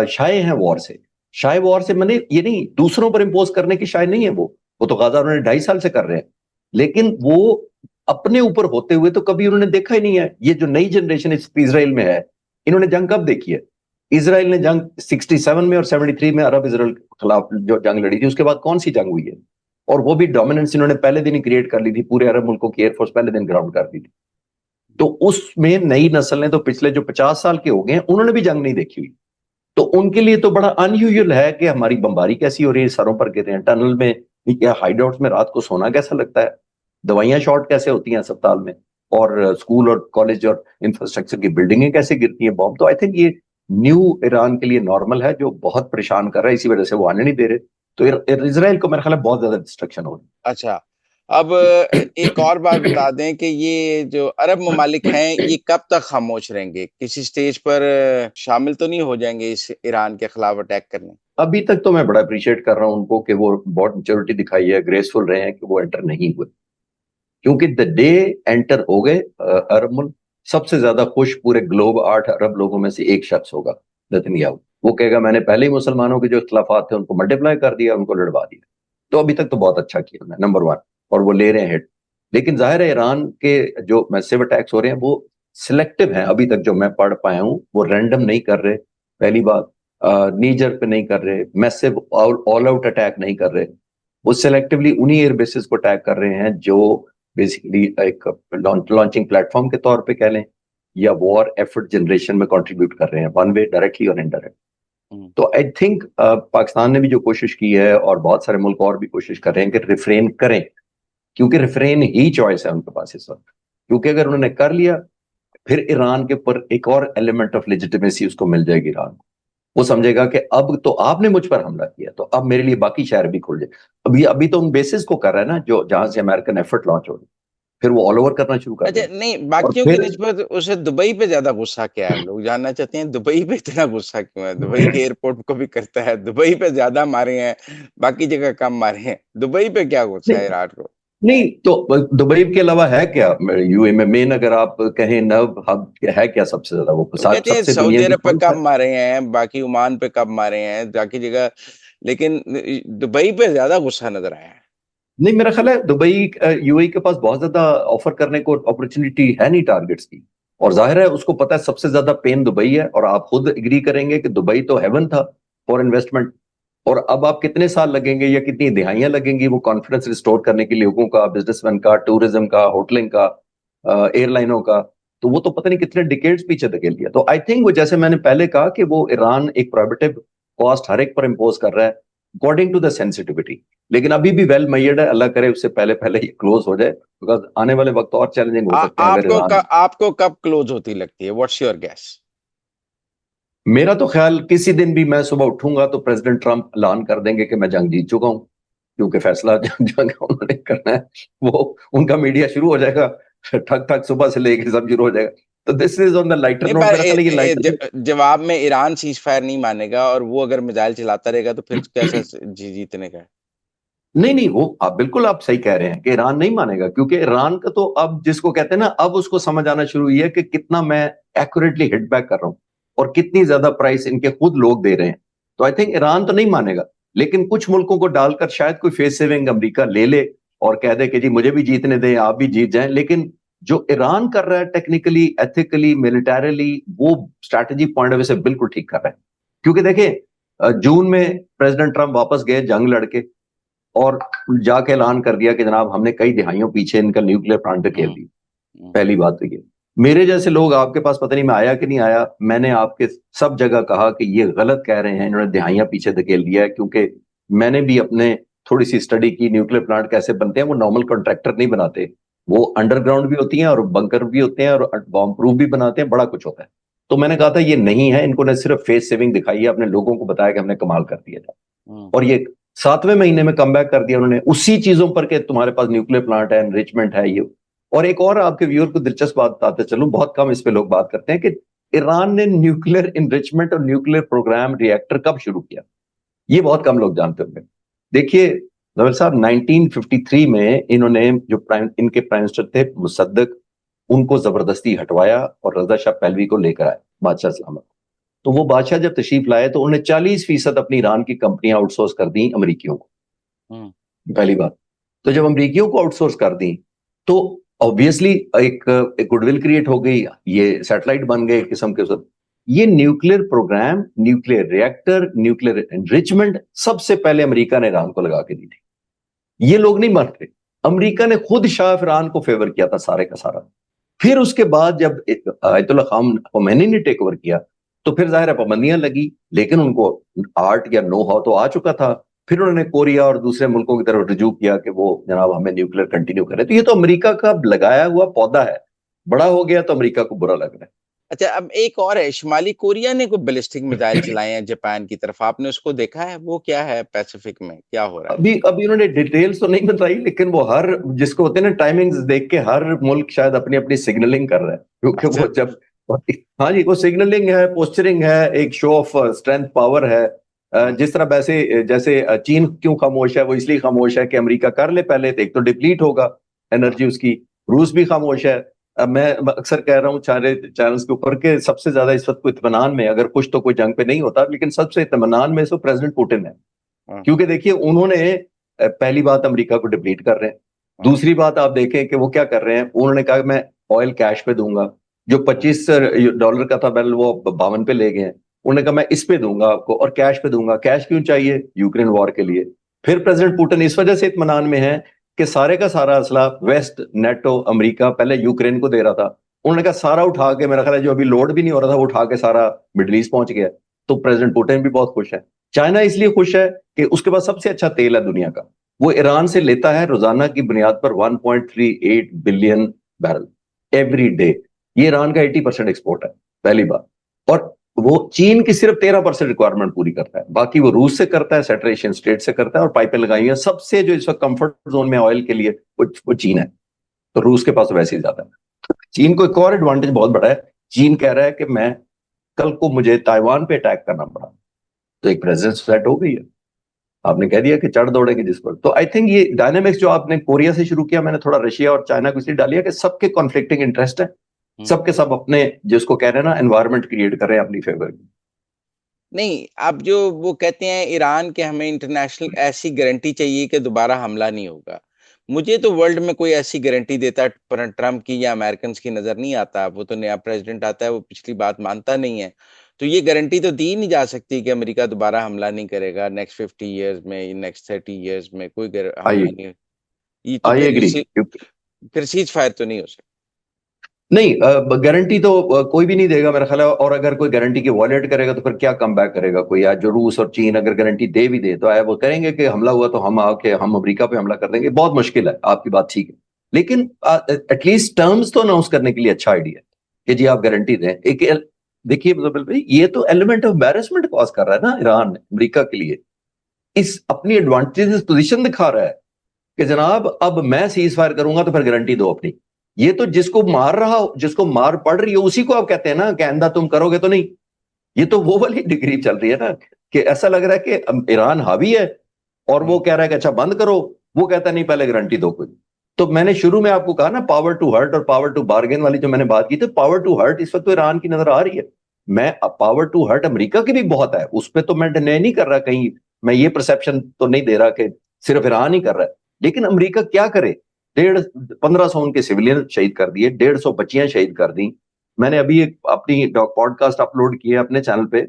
शाये हैं वॉर से। शाये वॉर से मैंने ये नहीं दूसरों पर इंपोज करने की शाये नहीं है वो तो गाजा उन्होंने 2.5 साल से कर रहे हैं, लेकिन वो अपने ऊपर होते हुए तो कभी उन्होंने देखा ही नहीं है। ये जो नई जनरेशन इसराइल में है, इन्होंने जंग कब देखी है? इसराइल ने जंग 67 में और 73 में अरब इसराइल के खिलाफ जो जंग लड़ी थी, उसके बाद कौन सी जंग हुई है? और वो भी डोमिनेंस इन्होंने पहले दिन ही क्रिएट कर ली थी, पूरे अरब मुल्कों की एयरफोर्स पहले दिन ग्राउंड कर दी थी। तो उसमें नई नस्ल ने तो पिछले जो 50 साल के हो गए हैं उन्होंने भी जंग नहीं देखी हुई, तो उनके लिए तो बड़ा अनयूजुअल है कि हमारी बमबारी कैसी हो रही है, सरों पर गिर रहे हैं, टनल में या हाइडआउट्स में रात को सोना कैसा लगता है, दवाइयां शॉर्ट कैसे होती हैं अस्पताल में, और स्कूल और कॉलेज और इंफ्रास्ट्रक्चर की बिल्डिंगें कैसे गिरती हैं बॉम्ब। तो आई थिंक ये न्यू ईरान के लिए नॉर्मल है, जो बहुत परेशान कर रहा है, इसी वजह से वो आने नहीं दे रहे। तो इसराइल को मेरे ख्याल है बहुत ज्यादा डिस्ट्रक्शन हो रही अच्छा, अब एक और बात बता दें कि ये जो अरब ममालिक हैं, ये कब तक खामोश रहेंगे? किसी स्टेज पर शामिल तो नहीं हो जाएंगे इस ईरान के खिलाफ अटैक करने? अभी तक तो मैं बड़ा अप्रिशिएट कर रहा हूं उनको कि वो बहुत मेच्योरिटी दिखाई है, ग्रेसफुल रहे हैं कि वो एंटर नहीं हुए, क्योंकि द डे एंटर हो गए अरब मुल्क, सबसे ज्यादा खुश पूरे ग्लोब 8 अरब लोगों में से एक शख्स होगा, नेतन्याहू। वो कहेगा मैंने पहले ही मुसलमानों के जो इख्तलाफात थे उनको मल्टीप्लाई कर दिया, उनको लड़वा दिया। तो अभी तक तो बहुत अच्छा किया उन्होंने, नंबर 1, और वो ले रहे हैं हिट। लेकिन जाहिर है ईरान के जो मैसिव अटैक्स हो रहे हैं वो सिलेक्टिव हैं, अभी तक जो मैं पढ़ पाया हूं, वो रैंडम नहीं कर रहे, पहली बात। नीजर पे नहीं कर रहे, मैसिव ऑल आउट अटैक नहीं कर रहे, वो सेलेक्टिवली उन्हीं एयर बेसिस को अटैक कर रहे हैं जो बेसिकली एक लॉन्चिंग प्लेटफॉर्म के तौर पे कह लें या वॉर एफर्ट जनरेशन में कंट्रीब्यूट कर रहे हैं, वन वे डायरेक्टली और इनडायरेक्ट। तो आई थिंक पाकिस्तान ने भी जो कोशिश की है और बहुत सारे मुल्क और भी कोशिश कर रहे हैं कि रिफ्रेन करें, क्योंकि रिफ्रेन ही चॉइस है उनके पास इस वक्त। क्योंकि अगर उन्होंने कर लिया, फिर ईरान के ऊपर एक और एलिमेंट ऑफ लेजिटिमेसी उसको मिल जाएगी ईरान को। वो समझेगा कि अब तो आपने मुझ पर हमला किया, तो अब मेरे लिए बाकी शहर भी खुल जाए। अभी अभी तो उन बेसिस को कर रहा है ना जो जहां से अमेरिकन एफर्ट लॉन्च हो रही, फिर वो ऑल ओवर करना शुरू कर अच्छा, देगा। नहीं, और बाकियों की फिर निस्बत उसे दुबई पे ज्यादा गुस्सा क्या है? लोग जानना चाहते हैं दुबई पे इतना गुस्सा क्यों है? दुबई के एयरपोर्ट को भी करता है, दुबई पे ज्यादा मारे हैं, बाकी जगह कम मारे हैं, दुबई पे क्या गुस्सा है नहीं, ईरान को? नहीं तो दुबई के अलावा है क्या यूए में मेन, अगर आप कहें नव हब है क्या सबसे ज्यादा, वो वो कहते हैं सबसे सऊदी दुनिया की अरब पे कौन कब सा। मारे हैं, बाकी ओमान पे कब मारे हैं, बाकी जगह, लेकिन दुबई पे ज्यादा गुस्सा नजर आया है। नहीं, मेरा ख्याल है दुबई यूएई के पास बहुत ज्यादा ऑफर करने को अपॉर्चुनिटी है नहीं टारगेट्स की, और जाहिर है उसको पता है सबसे ज्यादा पेन दुबई है, और आप खुद एग्री करेंगे कि दुबई तो हेवन था फॉर इन्वेस्टमेंट। और अब आप कितने साल लगेंगे या कितनी दिहाइयां लगेंगी वो कॉन्फिडेंस रिस्टोर करने के लिए, लोगों का, बिजनेसमैन का, टूरिज्म का, होटलिंग का, एयरलाइनों का, तो वो तो पता नहीं कितने डिकेड्स पीछे धकेल दिया। तो आई थिंक वो, जैसे मैंने पहले कहा कि वो ईरान एक प्रोहिबिटिव कॉस्ट हर एक पर इम्पोज कर रहा है अकॉर्डिंग टू द सेंसिटिविटी। लेकिन अभी भी वेल मैयर्ड है, अल्लाह करे उससे पहले पहले ये क्लोज हो जाए, बिकॉज आने वाले वक्त और चैलेंजिंग हो सकते हैं अगर ईरान। आपको कब क्लोज होती लगती है? What's your gas? मेरा तो ख्याल किसी दिन भी मैं सुबह उठूंगा तो प्रेसिडेंट ट्रंप ऐलान कर देंगे कि मैं जंग जीत चुका हूं, क्योंकि फैसला जंग उन्होंने करना है, वो उनका मीडिया शुरू हो जाएगा, ठक ठक सुबह से लेके सब शुरू हो जाएगा। तो this is on the lighter नहीं, नोट, पर मेरा ख्याल है ये लाइटर। जवाब में ईरान सीज फायर नहीं मानेगा और वो अगर मिसाइल चलाता रहेगा तो फिर कैसे जीतने का है? नहीं नहीं, वो आप बिल्कुल आप सही कह रहे हैं कि ईरान नहीं मानेगा, क्योंकि ईरान का तो अब जिसको कहते हैं ना, अब उसको समझ आना शुरू हुई है कि कितना मैं एक्यूरेटली हिट बैक कर रहा हूं और कितनी ज्यादा प्राइस इनके खुद लोग दे रहे हैं। तो आई थिंक ईरान तो नहीं मानेगा, लेकिन कुछ मुल्कों को डालकर शायद कोई फेस सेविंग अमेरिका ले ले और कह दे कि जी मुझे भी जीतने दें, आप भी जीत जाएं। लेकिन जो ईरान कर रहा है टेक्निकली, एथिकली, मिलिटरली, वो स्ट्रैटेजी पॉइंट ऑफ व्यू से बिल्कुल ठीक कर रहा है। क्योंकि देखिए जून में प्रेसिडेंट ट्रंप वापस गए जंग लड़के, और जाके ऐलान कर दिया कि जनाब हमने कई दिहाइयों पीछे इनका न्यूक्लियर प्लांट धकेल दी। पहली बात तो ये, मेरे जैसे लोग आपके पास पता नहीं मैं आया कि नहीं आया, मैंने आपके सब जगह कहा कि ये गलत कह रहे हैं, इन्होंने दिहाइयां पीछे धकेल दिया है। क्योंकि मैंने भी अपने थोड़ी सी स्टडी की, न्यूक्लियर प्लांट कैसे बनते हैं, वो नॉर्मल कॉन्ट्रैक्टर नहीं बनाते, वो अंडरग्राउंड भी होती हैं और बंकर भी होते हैं और बॉम्ब प्रूफ भी बनाते हैं, बड़ा कुछ होता है। तो मैंने कहा था ये नहीं है, इनको ने सिर्फ फेस सेविंग दिखाई है, अपने लोगों को बताया कि हमने कमाल कर दिया था। और ये 7वें महीने में कम बैक कर दिया उन्होंने उसी चीजों पर कि तुम्हारे पास न्यूक्लियर प्लांट है, एनरिचमेंट है ये। और एक और आपके व्यूअर को दिलचस्प बात बताते चलूं, बहुत कम इस पे लोग बात करते हैं कि ईरान ने न्यूक्लियर इनरिचमेंट और न्यूक्लियर प्रोग्राम रिएक्टर कब शुरू किया, ये बहुत कम लोग जानते होंगे। देखिए जवेर साहब, 1953 में इन्होंने, जो इनके प्राइम मिनिस्टर थे मुसद्दक, उनको जबरदस्ती हटवाया और रजा शाह पहलवी को लेकर आए, बादशाह सलामत। तो वो बादशाह जब तशरीफ लाए तो उन्होंने 40% अपनी ईरान की कंपनियां आउटसोर्स कर दी अमरीकियों को, पहली बात। तो जब अमरीकियों को आउटसोर्स कर दी तो ऑब्वियसली एक गुडविल क्रिएट हो गई, ये सैटेलाइट बन गए एक किस्म के सब। ये nuclear programme, nuclear reactor, nuclear enrichment सबसे पहले अमेरिका ने ईरान को लगा के दी थी। ये लोग नहीं मानते, अमेरिका ने खुद शाह ईरान को फेवर किया था सारे का सारा। फिर उसके बाद जब आयतुल्ला khomeini ने टेक ओवर किया तो फिर जाहिर है पाबंदियां लगी, लेकिन उनको आर्ट या नो हाउ तो आ चुका था। फिर उन्होंने कोरिया और दूसरे मुल्कों की तरफ रुजू किया कि वो जनाब हमें न्यूक्लियर कंटिन्यू करें। तो ये तो अमेरिका का लगाया हुआ पौधा है, बड़ा हो गया तो अमेरिका को बुरा लग रहा अच्छा, अब एक और है, शुमाली कोरिया ने कोई बैलिस्टिक मिसाइल है। चलाए हैं जापान की तरफ, आपने उसको देखा है? वो क्या है, पैसिफिक में क्या हो रहा है? अभी उन्होंने डिटेल्स तो नहीं बताई, लेकिन वो हर, जिसको होते हैं ना टाइमिंग्स देख के, हर मुल्क शायद अपनी अपनी सिग्नलिंग कर रहा है, क्योंकि अच्छा। वो जब, हाँ जी, वो सिग्नलिंग है, पोस्चरिंग है, एक शो ऑफ स्ट्रेंथ पावर है। जिस तरह वैसे जैसे चीन क्यों खामोश है, वो इसलिए खामोश है कि अमेरिका कर ले पहले, तो एक तो डिप्लीट होगा एनर्जी उसकी। रूस भी खामोश है। मैं अक्सर कह रहा हूँ सारे चैनल्स के ऊपर के सबसे ज्यादा इस वक्त को इत्मीनान में, अगर कुछ तो कोई जंग पे नहीं होता, लेकिन सबसे इत्मीनान में सो प्रेसिडेंट पुतिन है। क्योंकि देखिए उन्होंने पहली बात अमेरिका को डिप्लीट कर रहे हैं। दूसरी बात आप देखें कि वो क्या कर रहे हैं, उन्होंने कहा मैं ऑयल कैश पे दूंगा, जो $25 का था बैरल वो 52 पे ले गए हैं। उन्होंने कहा मैं इस पे दूंगा आपको और कैश पे दूंगा। कैश क्यों चाहिए? यूक्रेन वॉर के लिए। फिर प्रेसिडेंट पुतिन इस वजह से इत्मीनान में है कि सारे का सारा असला वेस्ट, नेटो, अमेरिका पहले यूक्रेन को दे रहा था। उन्होंने कहा सारा उठा के, मेरा ख्याल है जो अभी लोड भी नहीं हो रहा था वो उठा के सारा मिडल ईस्ट पहुंच गया। तो प्रेसिडेंट पुतिन भी बहुत खुश है। चाइना इसलिए खुश है कि उसके पास सबसे अच्छा तेल है दुनिया का। वो ईरान से लेता है रोजाना की बुनियाद पर 1.38 बिलियन बैरल एवरी डे। ये ईरान का 80% एक्सपोर्ट है, पहली बात। और वो चीन की सिर्फ 13% रिक्वायरमेंट पूरी करता है, बाकी वो रूस से करता है, सेंट्रल एशियन स्टेट से करता है, और पाइपें लगाई हुई है। सबसे जो इस वक्त कंफर्ट जोन में ऑयल के लिए वो चीन है। तो रूस के पास वैसे ही ज्यादा है। चीन को एक और एडवांटेज बहुत बड़ा है। चीन कह रहा है कि मैं कल को मुझे ताइवान पे अटैक करना पड़ा तो एक प्रेजेंस सेट हो गई है। आपने कह दिया कि चढ़ दौड़ेगी जिस पर। तो आई थिंक ये डायनामिक्स जो आपने कोरिया से शुरू किया, मैंने थोड़ा रशिया और चाइना को इसलिए डालिया कि सबके कॉन्फ्लिक्टिंग इंटरेस्ट है, सबके सब अपने जिसको कह रहे हैं ना एनवायरमेंट क्रिएट कर रहे हैं अपनी फेवर की। नहीं, अब जो वो कहते हैं ईरान के हमें इंटरनेशनल ऐसी गारंटी चाहिए कि दोबारा हमला नहीं होगा। मुझे तो वर्ल्ड में कोई ऐसी गारंटी देता ट्रम्प की या अमेरिकन की नजर नहीं आता। वो तो नया प्रेसिडेंट आता है, वो पिछली बात मानता नहीं है। तो ये गारंटी तो दी नहीं जा सकती कि अमेरिका दोबारा हमला नहीं करेगा नेक्स्ट 50 इयर्स में, नेक्स्ट 30 इयर्स में कोई आई हमला नहीं। ये तो आई एग्री। फिर सीज फायर तो नहीं हो सकता। नहीं, गारंटी तो कोई भी नहीं देगा मेरा ख्याल है। और अगर कोई गारंटी की वॉयलेट करेगा तो फिर क्या कम बैक करेगा कोई? आज जो रूस और चीन अगर गारंटी दे भी दे तो आया वो करेंगे कि हमला हुआ तो हम आके हम अमेरिका पे हमला कर देंगे? बहुत मुश्किल है। आपकी बात ठीक है, लेकिन एटलीस्ट टर्म्स तो अनाउंस करने के लिए अच्छा आइडिया है कि जी आप गारंटी दें। एक देखिए मुजम्मिल भाई, ये तो एलिमेंट ऑफ एम्बैरेसमेंट कॉज कर रहा है ना ईरान अमेरिका के लिए। इस अपनी एडवांटेजेस पोजीशन दिखा रहा है कि जनाब अब मैं सीज फायर करूंगा तो फिर गारंटी दो अपनी। ये तो जिसको मार रहा हो, जिसको मार पड़ रही है, उसी को आप कहते हैं ना कि आइंदा तुम करोगे तो नहीं। ये तो वो वाली डिग्री चल रही है ना कि ऐसा लग रहा है कि ईरान हावी है और वो कह रहा है कि अच्छा बंद करो, वो कहता है नहीं पहले गारंटी दो कोई। तो मैंने शुरू में आपको कहा ना पावर टू हर्ट और पावर टू बार्गेन वाली जो मैंने बात की थी, पावर टू हर्ट इस वक्त तो ईरान की नजर आ रही है। मैं पावर टू हर्ट अमेरिका की भी बहुत है, उस पर तो मैं डिनाई नहीं कर रहा कहीं। मैं ये परसेप्शन तो नहीं दे रहा कि सिर्फ ईरान ही कर रहा है। लेकिन अमेरिका क्या करे? 1500 उनके सिविलियन शहीद कर दिए, 150 बच्चियां शहीद कर दी। मैंने अभी एक अपनी पॉडकास्ट अपलोड की है अपने चैनल पे।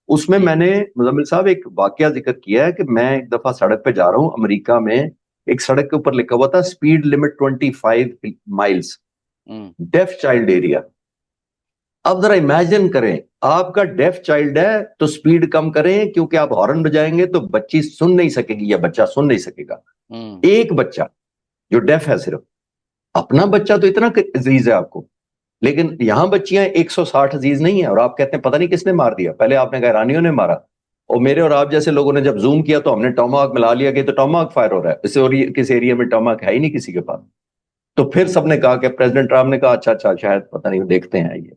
उसमें मैंने मुजम्मिल साहब एक वाकया जिक्र किया है कि मैं एक दफा सड़क पे जा रहा हूँ अमेरिका में। एक सड़क के ऊपर लिखा हुआ था speed limit 25 miles, deaf child area. अब जरा इमेजिन करें, आपका डेफ चाइल्ड है तो स्पीड कम करें, क्योंकि आप हॉर्न बजाएंगे तो बच्ची सुन नहीं सकेगी या बच्चा सुन नहीं सकेगा। एक बच्चा जो डेफ है सिर्फ, अपना बच्चा तो इतना अजीज है आपको, लेकिन यहां बच्चियां 160 अजीज नहीं है। और आप कहते हैं पता नहीं किसने मार दिया। पहले आपने कहा ईरानियों ने मारा, और मेरे और आप जैसे लोगों ने जब जूम किया तो हमने टॉमाहॉक मिला लिया कि तो टॉमाहॉक फायर हो रहा है इस, और किस एरिया में टॉमाहॉक है ही नहीं किसी के पास। तो फिर सबने कहा कि प्रेसिडेंट ट्रम्प ने कहा अच्छा अच्छा शायद पता नहीं देखते हैं ये।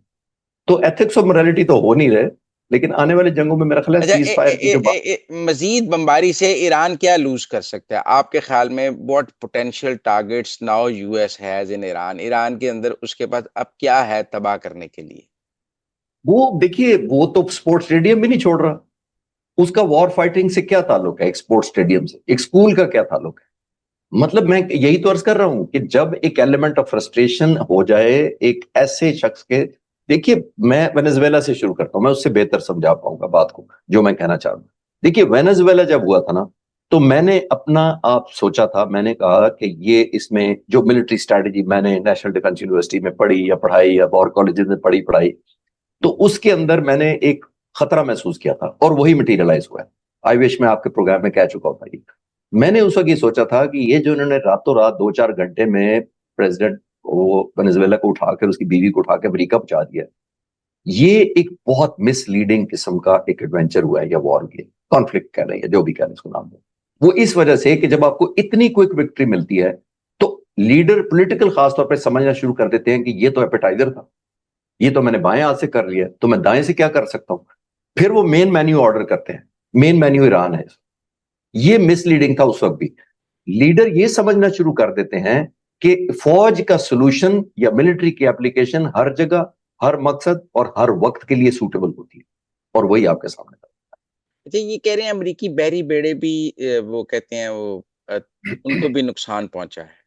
तो एथिक्स और मोरालिटी तो हो नहीं रहे, लेकिन आने वाले जंगों में मेरा ख्याल है अच्छा, सीज फायर की जो बात। मजीद बमबारी से ईरान क्या लूज कर सकता है आपके ख्याल में? What potential targets now US has in Iran? Iran के अंदर उसके पास अब क्या है तबाह करने के लिए? वो देखिए, वो तो स्पोर्ट्स स्टेडियम भी नहीं छोड़ रहा। उसका वॉर फाइटिंग से क्या ताल्लुक है? एक स्पोर्ट्स स्टेडियम से एक स्कूल का क्या ताल्लुक है? मतलब मैं यही तो अर्ज कर रहा हूं कि जब एक एलिमेंट ऑफ फ्रस्ट्रेशन हो जाए एक ऐसे शख्स के। देखिए, मैं वेनेजुएला से शुरू करता हूं, मैं उससे बेहतर समझा पाऊंगा बात को जो मैं कहना चाह रहा हूं। देखिए, वेनेजुएला जब हुआ था ना, तो मैंने अपना आप सोचा था, मैंने कहा कि ये इसमें जो मिलिट्री स्ट्रैटेजी मैंने नेशनल डिफेंस यूनिवर्सिटी में पढ़ी या पढ़ाई या और कॉलेजेस में पढ़ी पढ़ाई, तो उसके अंदर मैंने एक खतरा महसूस किया था और वही मटीरियलाइज हुआ है। आई विश मैं आपके प्रोग्राम में कह चुका होता ये। मैंने उस वक्त ये सोचा था कि ये जो इन्होंने रातों रात 2-4 घंटे में प्रेसिडेंट वो वेनेजुएला को उठाकर उसकी बीवी को उठाकर अमेरिका पहुंचा दिया, ये एक बहुत मिसलीडिंग किस्म का एक एडवेंचर हुआ है या वॉर की कॉन्फ्लिक्ट कह रहे हैं, जो भी कह रहे हैं इसको नाम दो। वो इस वजह से कि जब आपको इतनी क्विक विक्ट्री मिलती है तो लीडर पॉलिटिकल खासतौर पर समझना शुरू कर देते हैं कि ये तो एपेटाइजर था, ये तो मैंने बाएं हाथ से कर लिया तो मैं दाएं से क्या कर सकता हूं। फिर वो मेन मेन्यू ऑर्डर करते हैं। मेन मेन्यू ईरान है। ये मिसलीडिंग था उस वक्त भी। लीडर ये समझना शुरू कर देते हैं कि फौज का सॉल्यूशन या मिलिट्री की एप्लीकेशन हर जगह, हर मकसद और हर वक्त के लिए सूटेबल होती है, और वही आपके सामने था। अच्छा, ये कह रहे हैं अमेरिकी बहरी बेड़े भी वो कहते हैं वो उनको भी नुकसान पहुंचा है।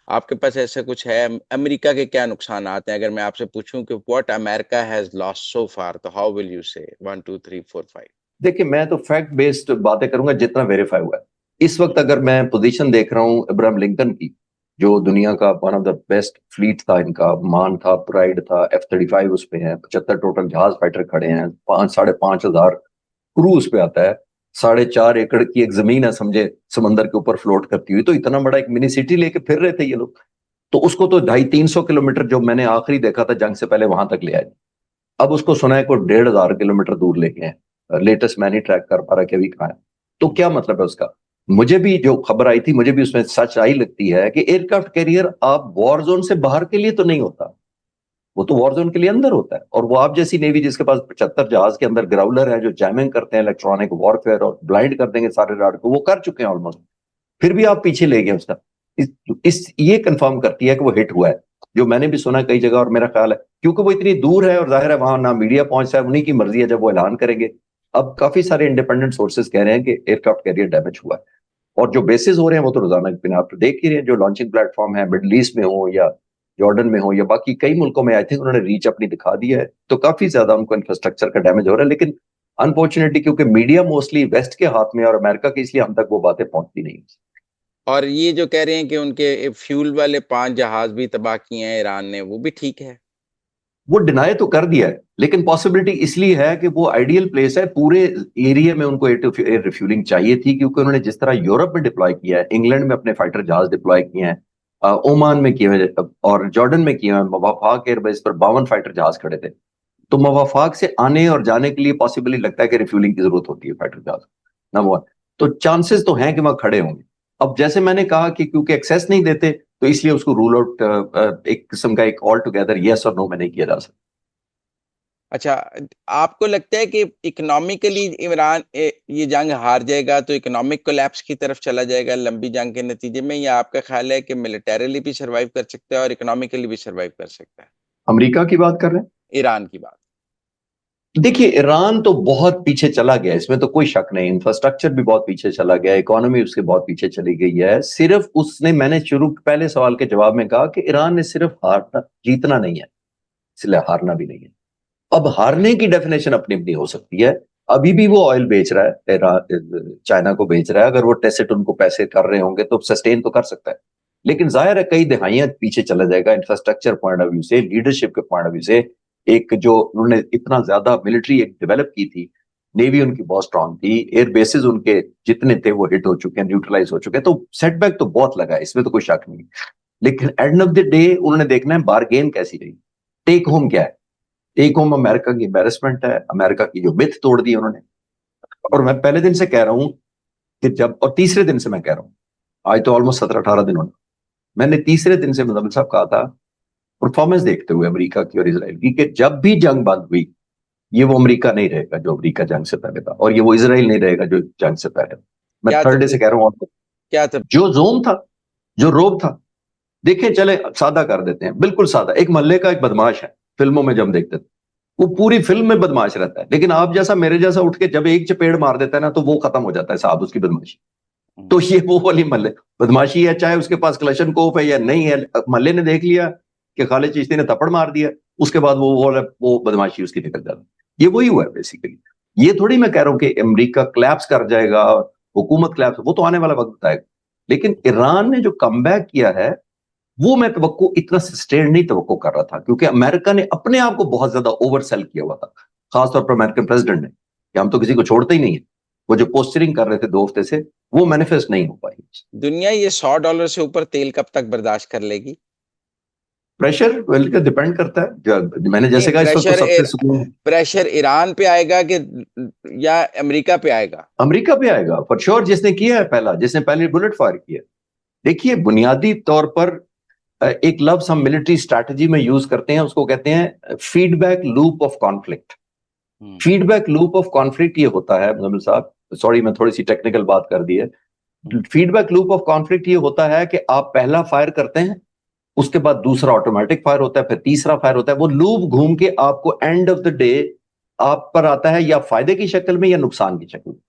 आपके पास ऐसा कुछ है? अमेरिका के क्या नुकसान आते हैं? अगर मैं आपसे पूछूं कि what America has lost so far, तो हाउ विल यू से 1 2 3 4 5? देखिए, मैं तो फैक्ट बेस्ड बातें करूंगा जितना वेरीफाई हुआ है इस वक्त। अगर मैं पोजीशन देख रहा हूँ अब्राहम लिंकन की, जो दुनिया का one of the best fleet था, इनका मान था, प्राइड था, F-35 उस पे है, 75 टोटल जहाज फाइटर खड़े हैं, 5,500 क्रू उस पे आता है, 4.5 एकड़ की एक जमीन है समझे, समंदर के ऊपर फ्लोट करती हुई। तो इतना बड़ा एक मिनी सिटी लेके फिर रहे थे ये लोग। तो उसको तो 250-300 किलोमीटर, जो मैंने आखिरी देखा था जंग से पहले, वहां तक ले आए। अब उसको सुना है को 1,500 किलोमीटर दूर लेके हैं। लेटेस्ट मैं नहीं ट्रैक कर पा रहा कि अभी कहाँ है। तो क्या मतलब है उसका? मुझे भी जो खबर आई थी, मुझे भी उसमें सच आई लगती है कि एयरक्राफ्ट कैरियर आप वॉर जोन से बाहर के लिए तो नहीं होता, वो तो वॉर जोन के लिए अंदर होता है। और वो आप जैसी नेवी जिसके पास 75 जहाज के अंदर ग्राउलर है जो जैमिंग करते हैं, इलेक्ट्रॉनिक वॉरफेयर, और ब्लाइंड कर देंगे सारे राड को, वो कर चुके हैं ऑलमोस्ट। फिर भी आप पीछे ले गए उसका। ये कंफर्म करती है कि वो हिट हुआ है, जो मैंने भी सुना कई जगह। और मेरा ख्याल है क्योंकि वो इतनी दूर है और जाहिर है वहां ना मीडिया पहुंचता है, उन्हीं की मर्जी है जब वो ऐलान करेंगे। अब काफी सारे इंडिपेंडेंट सोर्सेज कह रहे हैं कि एयरक्राफ्ट कैरियर डैमेज हुआ है। और जो बेसिस हो रहे हैं वो तो रोजाना के आप तो देख ही रहे हैं, जो लॉन्चिंग प्लेटफॉर्म है मिडल ईस्ट में हो या जॉर्डन में हो या बाकी कई मुल्कों में, आई थिंक उन्होंने रीच अपनी दिखा दी है। तो काफी ज्यादा उनको इंफ्रास्ट्रक्चर का डैमेज हो रहा है। लेकिन अनफॉर्चुनेटली क्योंकि मीडिया मोस्टली वेस्ट के हाथ में और अमेरिका की, इसलिए हम तक वो बातें पहुंचती नहीं। और ये जो कह रहे हैं कि उनके फ्यूल वाले 5 जहाज भी तबाह किए हैं ईरान ने, वो भी ठीक है? वो डिनाई तो कर दिया है, लेकिन पॉसिबिलिटी इसलिए है कि वो आइडियल प्लेस है। पूरे एरिया में उनको एयर रिफ्यूलिंग चाहिए थी, क्योंकि उन्होंने जिस तरह यूरोप में डिप्लॉय किया है, इंग्लैंड में अपने फाइटर जहाज डिप्लॉय किए हैं, ओमान में किए हुए और जॉर्डन में किए हैं। मवाफाक एयरबेस पर 52 फाइटर जहाज खड़े थे। तो मवाफाक से आने और जाने के लिए पॉसिबली लगता है कि रिफ्यूलिंग की जरूरत होती है फाइटर जहाज, नंबर वन। तो चांसेस तो हैं कि वहां खड़े होंगे। अब जैसे मैंने कहा कि क्योंकि एक्सेस नहीं देते, तो इसलिए उसको रूल आउट, एक किस्म का एक ऑल टुगेदर यस और नो में नहीं किया जा सकता। अच्छा, आपको लगता है कि इकोनॉमिकली ईरान ये जंग हार जाएगा तो इकोनॉमिक कोलैप्स की तरफ चला जाएगा लंबी जंग के नतीजे में, या आपका ख्याल है कि मिलिटरीली भी सर्वाइव कर सकता है और इकोनॉमिकली भी सर्वाइव कर सकता है? अमेरिका की बात कर रहे हैं? ईरान की बात। देखिए, ईरान तो बहुत पीछे चला गया, इसमें तो कोई शक नहीं। इंफ्रास्ट्रक्चर भी बहुत पीछे चला गया, इकोनॉमी उसके बहुत पीछे चली गई है। सिर्फ उसने, मैंने शुरू पहले सवाल के जवाब में कहा कि ईरान ने सिर्फ हारना, जीतना नहीं है, इसलिए हारना भी नहीं है। अब हारने की डेफिनेशन अपनी अपनी हो सकती है। अभी भी वो ऑयल बेच रहा है, चाइना को बेच रहा है। अगर वो टेसिट उनको पैसे कर रहे होंगे तो सस्टेन तो कर सकता है। लेकिन जाहिर है कई दहाइयां पीछे चला जाएगा इंफ्रास्ट्रक्चर पॉइंट ऑफ व्यू से, लीडरशिप के पॉइंट ऑफ व्यू से। एक जो उन्होंने इतना ज्यादा मिलिट्री एक डेवलप की थी, नेवी उनकी बहुत स्ट्रांग थी, एयर बेसिस उनके जितने थे वो हिट हो चुके हैं, न्यूट्रलाइज हो चुके हैं। तो सेटबैक तो बहुत लगा है, इसमें तो कोई शक नहीं। लेकिन एंड ऑफ द डे उन्होंने देखना है बारगेन कैसी रही, टेक होम क्या है। टेक होम अमेरिका की एम्बेरसमेंट है, अमेरिका की जो मिथ तोड़ दी उन्होंने। और मैं पहले दिन से कह रहा हूं कि जब, और तीसरे दिन से मैं कह रहा हूं, आज तो ऑलमोस्ट 17-18 दिन होने, मैंने तीसरे दिन से मुजम्मिल साहब कहा था, परफॉर्मेंस देखते हुए अमेरिका की और इसराइल की, कि जब भी जंग बंद हुई, ये वो अमेरिका नहीं रहेगा जो अमेरिका जंग से पहले था, और ये वो इसराइल नहीं रहेगा जो जंग से पहले था। मैं क्या थर्ड डे से तब्दील? कह रहा हूं। क्या तब? जो जोम था, जो रोब था, देखें, चले सादा कर देते हैं, बिल्कुल सादा। एक मोहल्ले का एक बदमाश है, फिल्मों में जब हम देखते थे, वो पूरी फिल्म में बदमाश रहता है। लेकिन आप जैसा मेरे जैसा उठ के जब एक चपेड़ मार देता है ना, तो वो खत्म हो जाता है साहब उसकी बदमाशी। तो ये वो वाली मोहल्ले बदमाशी है, चाहे उसके पास क्लशन कोफ है या नहीं है। मोहल्ले ने देख लिया कि खालिद चिश्ती ने थप्पड़ मार दिया, उसके बाद वो बदमाशी उसकी निकल जाती। ये वही हुआ है बेसिकली। ये थोड़ी मैं कह रहा हूं कि अमेरिका क्लैप्स कर जाएगा, हुकूमत क्लैप्स, वो तो आने वाला वक्त बताएगा। लेकिन ईरान ने जो कमबैक किया है, वो मैं तवक्को इतना सस्टेन नहीं तवक्को कर रहा था, क्योंकि अमेरिका ने अपने आप को बहुत ज्यादा ओवर सेल किया हुआ था, खासतौर पर अमेरिकन प्रेसिडेंट ने, कि हम तो किसी को छोड़ते ही नहीं है। वो जो पोस्टरिंग कर रहे थे 2 हफ्ते से, वो मैनिफेस्ट नहीं हो पाई। दुनिया ये $100 से ऊपर तेल कब तक बर्दाश्त कर लेगी? प्रेशर वेल का डिपेंड करता है, मैंने नहीं, जैसे कहा, इस वक्त तो सबसे सुकून प्रेशर ईरान पे आएगा कि या अमेरिका पे आएगा? अमेरिका पे आएगा फॉर श्योर, जिसने किया है पहला, जिसने पहले बुलेट फायर किया। देखिए, बुनियादी तौर पर एक लफ्ज हम मिलिट्री स्ट्रैटेजी में यूज करते हैं, उसको कहते हैं feedback loop of conflict. Feedback loop of conflict ये होता है मुजम्मिल साहब, सॉरी मैं थोड़ी सी टेक्निकल बात कर दी है। फीडबैक लूप ऑफ कॉन्फ्लिक्ट ये होता है कि आप पहला फायर करते हैं, उसके बाद दूसरा ऑटोमेटिक फायर होता है, फिर तीसरा फायर होता है। वो लूप घूम के आपको एंड ऑफ द डे आप पर आता है, या फायदे की शक्ल में या नुकसान की शक्ल में।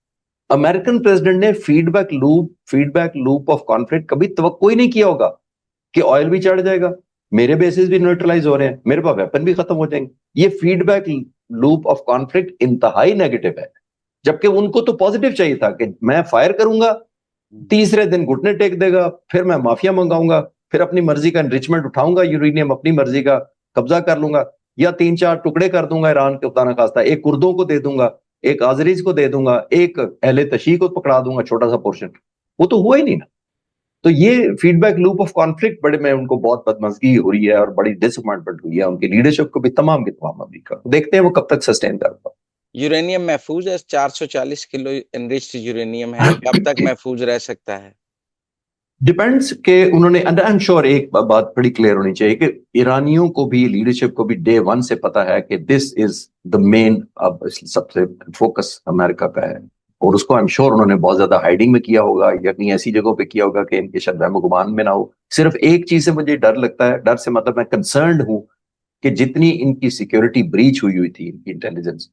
अमेरिकन प्रेसिडेंट ने फीडबैक लूप ऑफ कॉन्फ्लिक्ट कभी तवक्को ही नहीं किया होगा कि ऑयल भी चढ़ जाएगा, मेरे बेसिस भी न्यूट्रलाइज हो रहे हैं, मेरे पास वेपन भी खत्म हो जाएंगे। ये फीडबैक लूप ऑफ कॉन्फ्लिक्ट इंतहाई नेगेटिव है, जबकि उनको तो पॉजिटिव चाहिए था कि मैं फायर करूंगा, तीसरे दिन घुटने टेक देगा, फिर मैं माफिया मंगाऊंगा, फिर अपनी मर्जी का एनरिचमेंट उठाऊंगा, यूरेनियम अपनी मर्जी का कब्जा कर लूंगा, या 3-4 टुकड़े कर दूंगा ईरान के खुदा न खास्ता, एक कुर्दों को दे दूंगा, एक आजरीज को दे दूंगा, एक अहले तशी को पकड़ा दूंगा छोटा सा पोर्शन। वो तो हुआ ही नहीं ना। तो ये फीडबैक लूप ऑफ कॉन्फ्लिक्ट बड़े में उनको बहुत बदमजगी हो रही है और बड़ी डिसअपॉइंटमेंट हुई है उनकी लीडरशिप को भी, तमाम की तमाम अमरीका। देखते हैं वो कब तक सस्टेन करता। यूरेनियम महफूज है, 440 किलो एनरिच्ड यूरेनियम है, कब तक महफूज रह सकता है? डिपेंड्स के उन्होंने, आई एम श्योर एक बात बड़ी क्लियर होनी चाहिए कि ईरानियों को भी, लीडरशिप को भी डे वन से पता है कि दिस इज द मेन, अब सबसे फोकस अमेरिका का है। और उसको आई एम श्योर उन्होंने बहुत ज्यादा हाइडिंग में किया होगा या कहीं ऐसी जगहों पे किया होगा कि इनके शायद वहम गुमान में ना हो। सिर्फ एक चीज से मुझे डर लगता है, डर से मतलब मैं कंसर्न्ड हूं कि जितनी इनकी सिक्योरिटी ब्रीच हुई हुई थी, इनकी इंटेलिजेंस,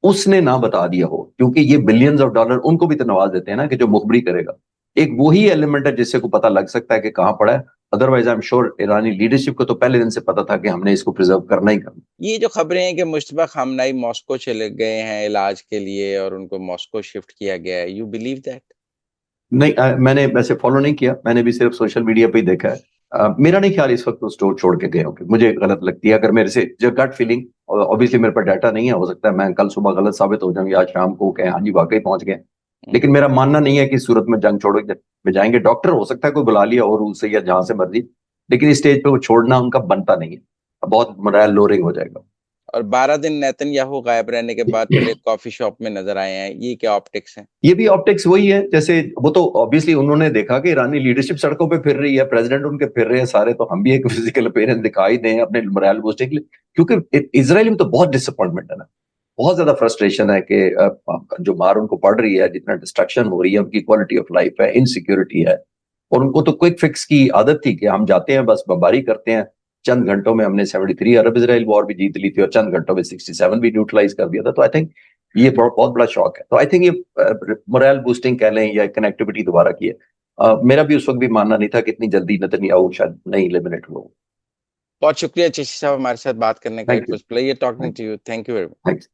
उसने ना बता दिया हो, क्योंकि ये बिलियंस ऑफ डॉलर उनको भी तो नवाज देते हैं ना कि जो मुखबरी करेगा। एक वही एलिमेंट है जिससे को पता लग सकता है कि कहां पड़ा है। Otherwise I am sure Irani leadership को तो पहले दिन से पता था कि हमने इसको प्रिजर्व करना ही करना। ये जो खबरें हैं कि मुश्तबा खामनाई मॉस्को चले गए हैं इलाज के लिए और उनको मॉस्को शिफ्ट किया गया है, यू बिलीव दैट? नहीं, मैंने वैसे फॉलो नहीं किया, मैंने भी सिर्फ सोशल मीडिया पे ही देखा है। मेरा नहीं ख्याल इस वक्त वो स्टोर छोड़ के गए होंगे, मुझे गलत लगती है। अगर मेरे से जो गट फीलिंग, ऑब्वियसली मेरे पास डाटा नहीं है, हो सकता है मैं कल सुबह गलत साबित हो जाऊं या आज शाम को कहें हाँ जी वाकई पहुंच गए, लेकिन मेरा मानना नहीं है कि इस सूरत में जंग छोड़ के जाएंगे। डॉक्टर हो सकता है कोई बुला लिया और उससे या जहां से मर्जी, लेकिन इस स्टेज पे वो छोड़ना उनका बनता नहीं है, बहुत मोरल लोरिंग हो जाएगा। और 12 दिन नेतन्याहू गायब रहने के बाद फिर एक कॉफी शॉप में नजर आए हैं, ये क्या ऑप्टिक्स हैं? ये भी ऑप्टिक्स वही है, जैसे वो तो ऑब्वियसली उन्होंने देखा कि ईरानी लीडरशिप सड़कों पे फिर रही है, प्रेसिडेंट उनके फिर रहे हैं सारे, तो हम भी एक फिजिकल अपीयरेंस दिखाई दें अपने मोरल बूस्टिंग के लिए, क्योंकि इजराइल में तो बहुत डिसअपॉइंटमेंट है ना, बहुत ज्यादा फ्रस्ट्रेशन है कि जो मार उनको पड़ रही है, जितना डिस्ट्रक्शन हो रही है, उनकी क्वालिटी ऑफ लाइफ है, इनसिक्योरिटी है। और उनको तो क्विक फिक्स की आदत थी कि हम जाते हैं बस बमबारी करते हैं, चंद घंटों में हमने 73 अरब इजराइल वॉर भी जीत ली थी और चंद घंटों में 67 भी न्यूट्रलाइज कर दिया था। तो आई थिंक ये बहुत बड़ा शौक है। तो आई थिंक ये मोरल बूस्टिंग कह लें या कनेक्टिविटी दोबारा की है। मेरा भी उस वक्त भी मानना नहीं था कि इतनी जल्दी नेतन्याहू शायद नहीं एलिमिनेट हुआ। बहुत शुक्रिया चिश्ती साहब हमारे साथ बात करने का, thank it you. Was pleasure talking to you, thank you very much. Thanks.